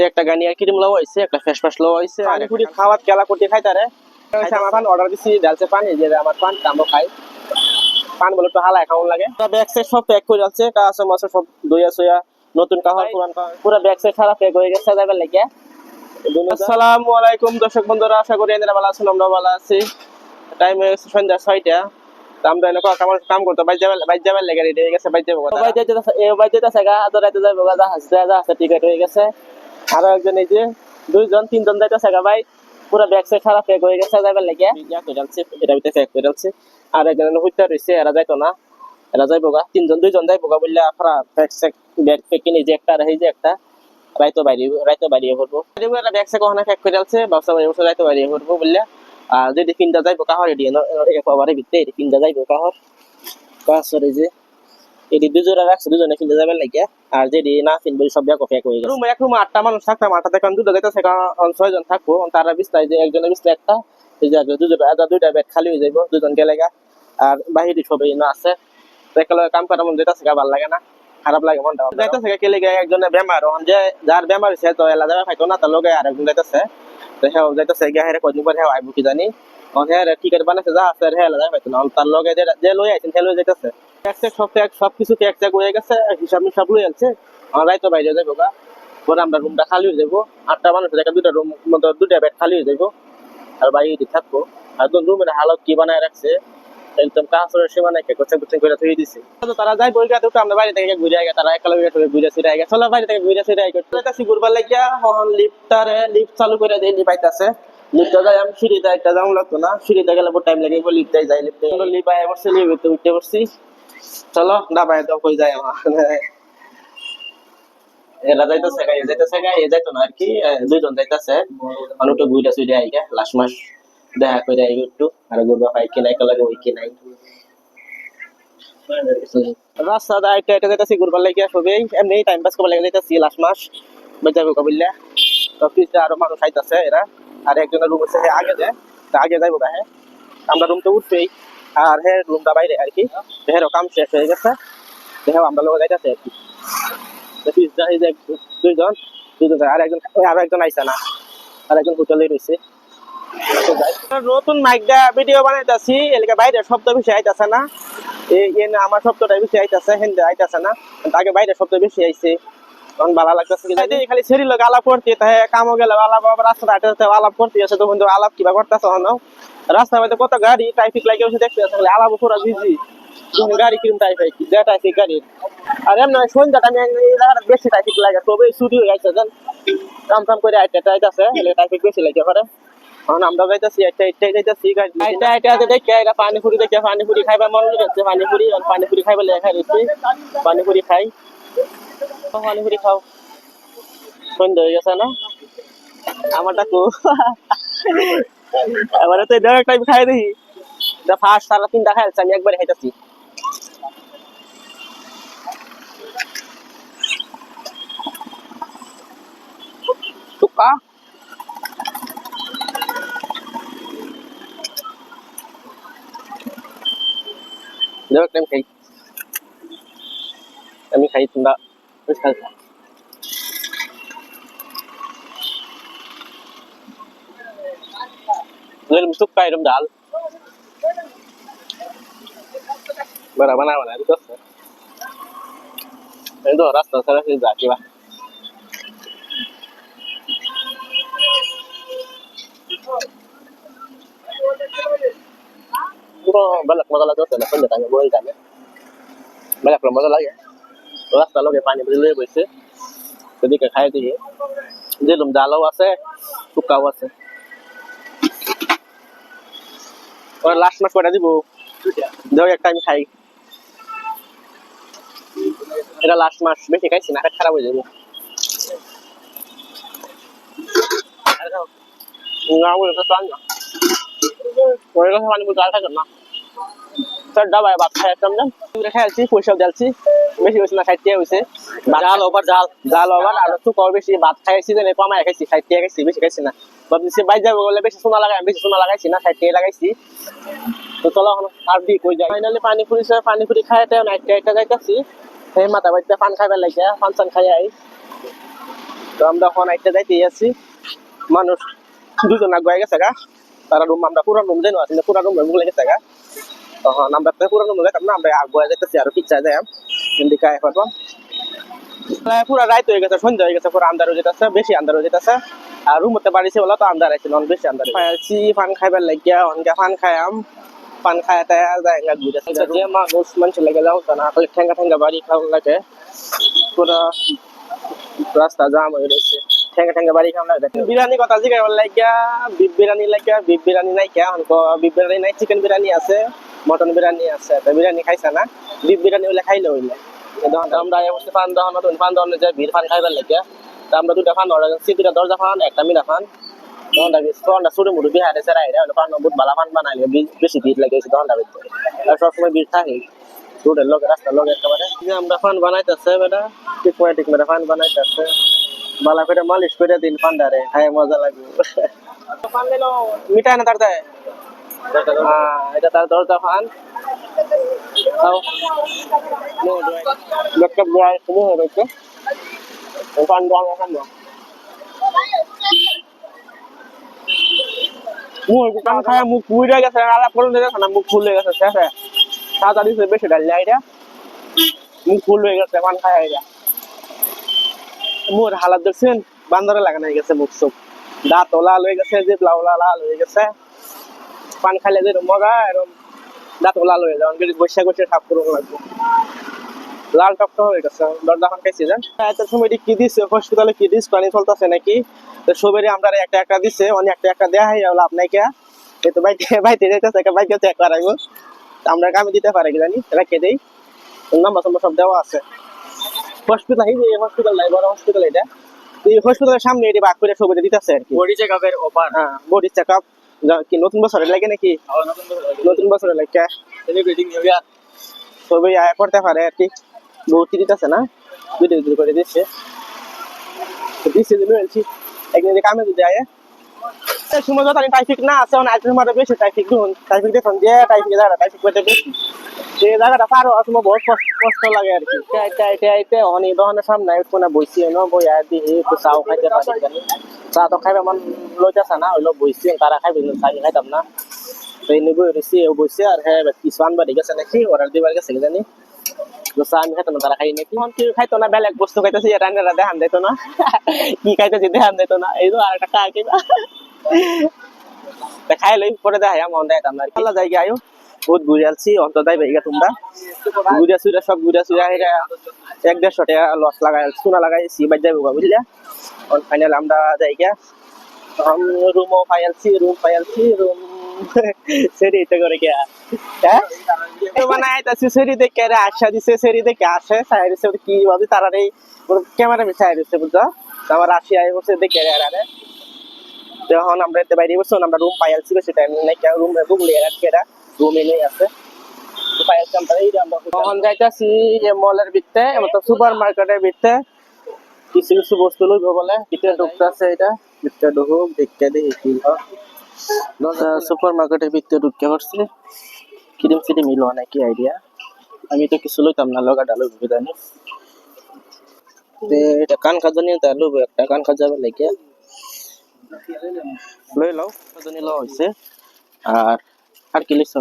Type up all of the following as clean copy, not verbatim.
একটা গানিয়ার ক্রিম লওয়া হইছে, একটা ফেস ওয়াশ লওয়া হইছে, আর পুরি খাওয়াত কেলা করতে খাইতারে আমার পান অর্ডার দিছি, ডালছে পানি যে আমার পান কামো খাই পান বলে তো হালা খাওন লাগে। ব্যাগ সেট সব প্যাক করে আছে, কাঁচা মাছ সব দইয়া সইয়া নতুন কাহর পুরান পুরো ব্যাগ সেট সারা প্যাক হয়ে গেছে যাবে লাগে। আসসালামু আলাইকুম দর্শক বন্ধুরা, আশা করি আপনারা ভালো আছেন, আমরা ভালো আছি। টাইম হয়ে গেছে সন্ধ্যা 6টা। আমরা এনে কাম করতে বাইরে যাবে লাগে রেডি হয়ে গেছে, বাইরে যাবো বাইরে গা আদরাইতে যাবো গা আছে টিকেট হয়ে গেছে। আরো একজন এই যে দুইজন তিনজন যাইতেছে গা ভাই, পুরো ব্যাগ সেট খারাপ প্যাক হয়ে গেছে যাবে লাগে এটা ভিতরে প্যাক করে যাচ্ছে। আর একজন হুইটা রয়েছে, এরা যাইতো না, এরা যাইবো গা দুইজন যাইবো গা বললে আপনারা ব্যাগ সেট ব্যাগ প্যাক কিনে যে একটা আর এই যে একটা রাইতো বাইরে করবো ব্যাগ সেট ওখানে প্যাক করে যাচ্ছে, ব্যবসা বসে রাইতো বাইরে করবো বললে। আর যদি তিনটা যাইবো কাহর এটি একবারে ভিতরে এটি তিনটা যাইবো কাহর কাহরে যে এটি দুজোড়া রাখছে, দুজনে কিনতে যাবেন লাগে। আর যেটি না কিনবো সব ব্যাগ প্যাক হয়ে গেছে। এক রুমে 8টা মানুষ থাকতাম, 8টা থেকে দুটো যাইতেছে 6জন থাকবো। তারা বিস্তায় যে একজনের বিস্তায় একটা এই যে দুইটা ব্যাগ খালি হয়ে যাইবো দুজন গেলে গা। আর বাহিরে সবাই না আছে কাম করার মন যেতেছে গা, ভালো লাগে না, খারাপ লাগে মনটা যাইতেছে কেলে গা। একজনের বেমার, যে যার বেমার হয়েছে তো এলা যাবে খাইতো না, তার লগে আর একজন যাইতেছে, তো হ্যাঁ যাইতেছে গা। হেরে কদিন পর হ্যাঁ আইবো কি জানি, হ্যাঁ টিকিট বানাইছে যা আছে হ্যাঁ এলা যাবে খাইতো না, তার লগে যে লই আইছেন সে লই যাইতেছে। সবকিছু প্যাক হয়ে গেছে, হিসাব সব লই আনছে। আমার রাইতো বাইরে যাবো গা, পরে আমরা রুমটা খালি হয়ে যাবো। 8টা মানুষ থেকে দুটা রুম দুটা বেড খালি হয়ে যাবো, আর বাইরে থাকবো। আর রুমের হালত কি বানায় রাখছে একদম কাঁচরের সীমানায় কোচিং করে থুয়ে দিছে। তারা যাই বই গা, আমরা বাইরে থেকে ঘুরে আগে, তারা একালগে ঘুরে ফিরে আগে, চলো বাইরে থেকে ঘুরে ফিরে আগে ঘুরবার লাগিয়া। হন লিফট চালু করে দিয়ে লিপাইতেছে, লিফটে যাই আমি সিঁড়িতে একটা যাওয়া লাগতো না, সিঁড়িতে গেলে বহু টাইম লাগে, লিফটে যাই লিফটে লিপাই পড়ছি, লিফটে উঠতে পড়ছি। চলো ডাবায় দাও কই যায় আমার এরা যাইতেছে গা, এ যাইতো না আর কি, দুইজন যাইতেছে অনেকটা ঘুরে ফিরে আগে লাস্ট মাস দেখা করে আইগো একটু, আর ঘুরবা পাই কিনাই লাগে ওই কিনাই রাস্তা এটা এটা যাইতেছি ঘুরবার লাগিয়া সবই এমনি টাইম পাস করবার লাগে যাইতেছি লাস্ট মাস বেজাবো কবিল্লা। তো পিছটা আরো মানুষ আইতাছে এরা, আর একজনের রুম আছে আগে যায়, আগে যাইবো গা। হ্যাঁ আমরা রুম তো উঠবেই, আর হ্যাঁ রুমটা বাইরে আর কি, হেরও কাম শেষ হয়ে গেছে, দেখো আমরা লোক যাইতেছে আর কি। দুইজন আর একজন আইসা না, আর একজন হোটেলে রয়েছে। নতুন মাইকটা ভিডিও বানাইতেছি, এলাকা বাইরে শব্দ বেশি আইতাছে না, আমার শব্দটা বেশি আইতাছে, হেন্দে আইতাছে না, আগে বাইরে শব্দ বেশি আইছে, তখন ভালো লাগতেছে। খালি ছেড়ি লোক আলাপ করতে কামও গেলে আলাপ, রাস্তা হাঁটতে আলাপ করতে আছে, তখন আলাপ কিবা করতেছে হনো রাস্তার মধ্যে কত গাড়ি ট্রাফিক লাগে দেখতে আছে, আলাপ পুরো বিজি গাড়ি কিরম ট্রাফিক যে ট্রাফিক গাড়ির। আর এমন সন্ধ্যা টাইমে বেশি ট্রাফিক লাগে, তবে ছুটি হয়ে যাচ্ছে কাম কাম করে আইতাছে, ট্রাফিক বেশি লাগে পরে। এখন আমরা যাইতেছি যাইতেছি দেখে পানিপুরি দেখে, পানিপুরি খাইবা মন যাচ্ছে, পানিপুরি খাইবার লেখা রয়েছে, পানিপুরি খাই, পানিপুরি খাও। সন্ধ্যা হয়ে গেছে না আমারটা কো এবারে তো টাইম খাই দেখি, ফার্স্ট সারা 3টা খাইছি আমি একবারে খাইতেছি। টুকা টাইম খাই আমি খাই, তোমরা খাই টুকা এরকম ডাল बड़ा बना तो रास्ता सारा जाके बा balak magala to na panda tanya boy tanya balak magala ya রাস্তা লগে পানি বলে বইছে, এদিকে খাই দিয়ে দিলুম ডালও আছে টুকাও আছে। ওর লাস্ট মাস কটা দিব দাও একটা আমি খাই, এটা লাস্ট মাস বেশি খাইছি না, খারাপ হয়ে যাবে না বলে তো চান না ওই কথা মানে বুঝা থাকে না। স্যার ডাবায় ভাত খাইতাম না, খাইছি পয়সাও দিয়েছি বেশি বেশি না, 60 টাকা হয়েছে, জাল ওভার আর টুকাও বেশি, ভাত খাইছি যে কমায় খাইছি, 60 টাকা খাইছি, বেশি খাইছি না। ভাবছি বাইরে যাবো বলে বেশি সোনা লাগাই, বেশি সোনা লাগাইছি না, 60 টাকা লাগাইছি। তো চলো আর দি কই যাই, ফাইনালি পানিপুরি খাইতে একটা যাইতেছি, সেই মাথা বাড়িতে পান খাইবার লাগে, পান চান খাই আই তো আমরা এখন একটা যাইতে আছি মানুষ দুজন আগুয়ে গেছে গা তারা রুম আমরা পুরো রুম যাই না আসলে পুরো রুম বলে গেছে গা তখন আমরা পুরো রুম যাইতাম না আমরা আগুয়ে যাইতেছি আর পিচ্ছা যাই ইন্ডিকা এখন পুরো রাত হয়ে গেছে সন্ধ্যা হয়ে গেছে পুরো আন্ধার হয়ে যেতেছে বেশি আন্ধার হয়ে যেতেছে আর রুম মধ্যে বাড়িছে বলে তো আন্ধার আছে নন বেশি আন্ধার খাইছি পান খাইবার লাগিয়া অনকে পান খাইম পান খাইতে যায় গা ঘুরে যে মানুষ মানুষ লাগে যাও না খালি ঠেঙ্গা ঠেঙ্গা বাড়ি খাওয়া লাগে পুরো রাস্তা জাম হয়ে রয়েছে ঠেঙ্গা ঠেঙ্গা বাড়ি খাওয়া লাগে বিরিয়ানি কথা জিজ্ঞাসা লাগিয়া বিফ বিরিয়ানি নাই কে বিফ বিরিয়ানি নাই চিকেন বিরিয়ানি আছে মটন বিরিয়ানি আছে তো বিরিয়ানি খাইছা না বিফ বিরিয়ানি হইলে খাইলে হইলে আমরা অবশ্যই পান দহন যে ভিড় ফান খাইবার লাগে আমরা দুটা ফান অর্ডার করছি দুটা দরজা ফান একটা মিনা ফান দহনটা ছোট মুড়ি বিহারে সেরা এটা হলো পান বহুত ভালো ফান বানাইলে বেশি ভিড় লাগে দহনটা ভিতরে আর সবসময় ভিড় থাকে রোডের লগে রাস্তার লগে একেবারে আমরা ফান বানাইতেছে বেটা টিক মেরে ফান বানাইতেছে বালা করে মালিশ করে দিন ফান্ডারে খায় মজা লাগবে ফান দিলো মিঠাই না তার দেয় এটা তার দরজা fun Dekat buah semua mereka. Bukan doang kan dong. Bukan kayak muk buida ke saya alap kurun dia sana muk full ke saya. Saat tadi saya besi dah lihat dia. Muk full ke saya kan kayak dia. Mur halat deksin bandar laga naik ke saya muk sup. Dah tola loe ke saya jip laula loe ke saya. Pan kali dia moga erom. Dah tola loe jangan jadi bosya ঠাপ করুন লাগবে লাল টকটা হয়ে গেছে দরজা খান খাইছি জান এত সময় কি দিছে হসপিটালে কি দিস পানি চলতেছে নাকি তো সবেরই আমরা একটা দিছে অনেক একটা দেয়া হয় লাভ নাই কে এই তো বাইতে যাইতেছে একটা বাইকে চেক করাইবো আমরা কামে দিতে পারে কি জানি রেখে দেই নাম্বার সব দেওয়া আছে হসপিটাল নাই বড় হসপিটাল এটা এই হসপিটালের সামনে এটি বাক করে সবেরই দিতেছে আর কি বডি চেকআপের অফার হ্যাঁ বডি চেকআপ কি নতুন বছরে লাগে নাকি নতুন বছরে লাগে সেলিব্রেটিং নিউ ইয়ার সবাই আয় করতে পারে আর কি ভর্তি দিতেছে না ভিডিও করে দিচ্ছে বলছি একদিন কামে যদি আয় সময় যত ট্রাফিক না আছে অনেক মারে বেশি ট্রাফিক দেখুন যে ট্রাফিক করতে বেশি সেই জায়গাটা পার হওয়ার সময় বহুত কষ্ট লাগে আর কি আইতে অনেক দোকানের সামনে কোনো বইছি বই আর দিয়ে একটু চাও খাইতে পারি চা তো খাইবে আমার লইতেছে না হইলো বইছি তারা খাইবে চাই খাইতাম না তো এই নিবই রয়েছি বইছে আর হ্যাঁ কিছু আনবার গেছে নাকি অর্ডার দিবার গেছে জানি আমি খাইতো না তারা খাই নাকি কি খাইতো না বেলেগ বস্তু খাইতেছি রান্নারা দেখান দিত না কি খাইতেছি দেখান দিত না এই তো আর একটা কা কিবা খাই লই পরে দেখাই মন দেখাম না ভালো জায়গা আয়ো বহুত ঘুরে আসছি অন্তত ভাইগা তোমরা ঘুরে সুরা সব ঘুরে সুরা হেরা 1-150 টাকা লস লাগাই সোনা লাগাইছি বাদ যাবো বুঝলা অন ফাইনাল আমরা জায়গা রুম পাইলছি রুম সেরি এটা করে কি হ্যাঁ তো বানাই তাছি সেরি দেখে রে আশা দিছে সেরি দেখে আসে সাইরিছে কি ভাবে তারা এই ক্যামেরা মে সাইরিছে বুঝছো আমার রাশি আই বসে দেখে রে আরে যখন আমরা এতে বাইরে বসে আমরা রুম পাইলছি বেশি টাইম নাই কেন রুম রে বুক লিয়ে রাখেরা রুমে নেই আছে তো পাইলছি আমরা এই আমরা তখন যাইতাছি এই মলের ভিতরে মানে সুপার মার্কেটের ভিতরে কিছু বস্তু লইব বলে ভিতরে ঢুকতেছে এটা ভিতরে ঢুক দেখতে দেখি কি হয় সুপার মার্কেটের ভিতরে ঢুকে পড়ছি ক্রিম সিটি মিলো নাকি আইডিয়া আমি তো কিছু লইতাম না লগা ডালো জানি এটা কান খাজা নিয়ে তার লইব একটা কান খাজা লাগে লই লাও খাজা নিয়ে লওয়া হইছে আর কি লইছ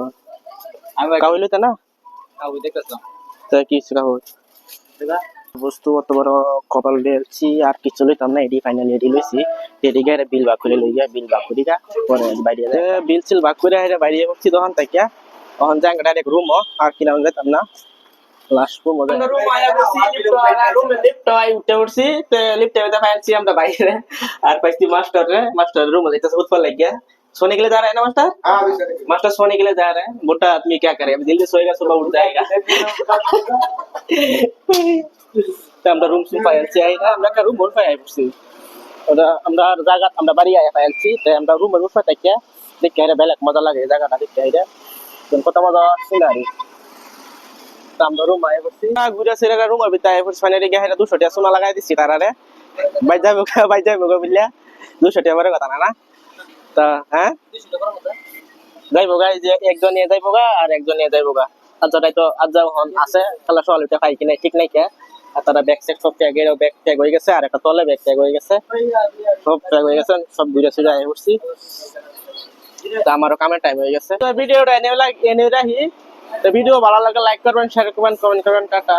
আমি কাউই লইতা না কাউই দেখতাম তো কি কাউ বস্তু অত বড় কপাল দিয়েছি আর কিছু লইতাম না এডি ফাইনালি এডি লইছি এডি গারে বিল বাক করে লইয়া বিল বাক করি গা পরে বাইরে বিল সিল বাক করে আইরা বাইরে বসছি তখন তাকিয়া তখন যাই ডাইরেক্ট রুম আর কি নাম যাইতাম না লাস্ট রুম রুম আয়া বসছি রুমে লিফট আই উঠে উঠছি তে লিফটে উঠে ফাইলছি আমরা বাইরে আর পাইছি मास्टर रूम যাইতাছে উঠবার লাগিয়া सोने के लिए जा रहा है ना मास्टर सोने के लिए जा रहा है मोटा आदमी क्या करे अब जल्दी सोएगा सुबह उठ जाएगा তো আমরা রুম পাইছি আইরা আমরা কা রুম পাইছি ওটা আমরা জায়গা আমরা বাড়ি আয়া পাইছি তো আমরা রুমের উপরে থেকে দেখে আইরা বেলেগ মজা লাগে জায়গাটা দেখে আইরা কোন কত মজা সিনারি তো আমরা রুম আয়া বসছি ঘুরে সেরা রুমের ভিতরে আয়া বসছি ফাইনালি গিয়ে 200 টাকা সোনা লাগাই দিছি তারারে ভাই যাবো বললা 200 টাকা করে কথা না তা হ্যাঁ 200 টাকা কথা যাইবো গাই যে একজন নিয়ে যাইবো গা আর একজন নিয়ে যাইবো গা আজ যাই তো আজ যাও হন আছে খেলা সকাল উঠে পাই কিনা ঠিক নাই কে আর তারা ব্যাক সাইড সব ট্যাগ এর ব্যাক ট্যাগ হয়ে গেছে আর একটা তলে ব্যাক ট্যাগ হয়ে গেছে সব ট্যাগ হয়ে গেছে সব ঘুরে ফিরে আয় করছি তো আমারও কামের টাইম হয়ে গেছে তো ভিডিওটা এনে রাখি তো ভিডিও ভালো লাগলে লাইক করবেন শেয়ার করবেন কমেন্ট করবেন টাটা